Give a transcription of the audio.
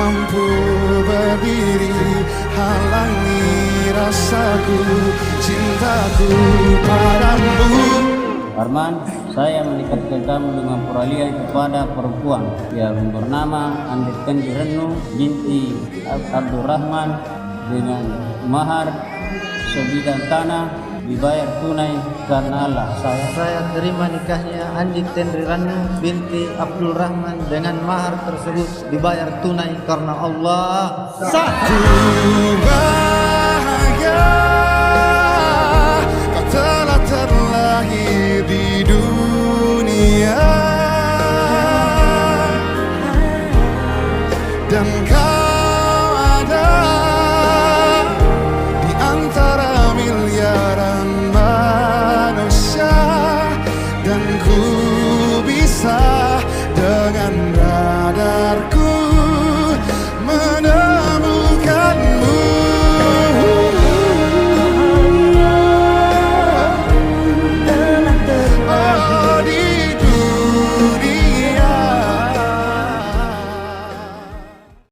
mampu berdiri halangi rasaku, cintaku padamu. Arman, saya menikahkan kamu dengan peralihan kepada perempuan yang bernama Andit Kendi Renu binti Abdurrahman dengan mahar sebidang tanah dibayar tunai karena Allah. Saya terima nikahnya Andit Kendi Renu binti Abdul Rahman dengan mahar tersebut dibayar tunai karena Allah. Satu bahagia kau telah terlahir di dunia dan kau ada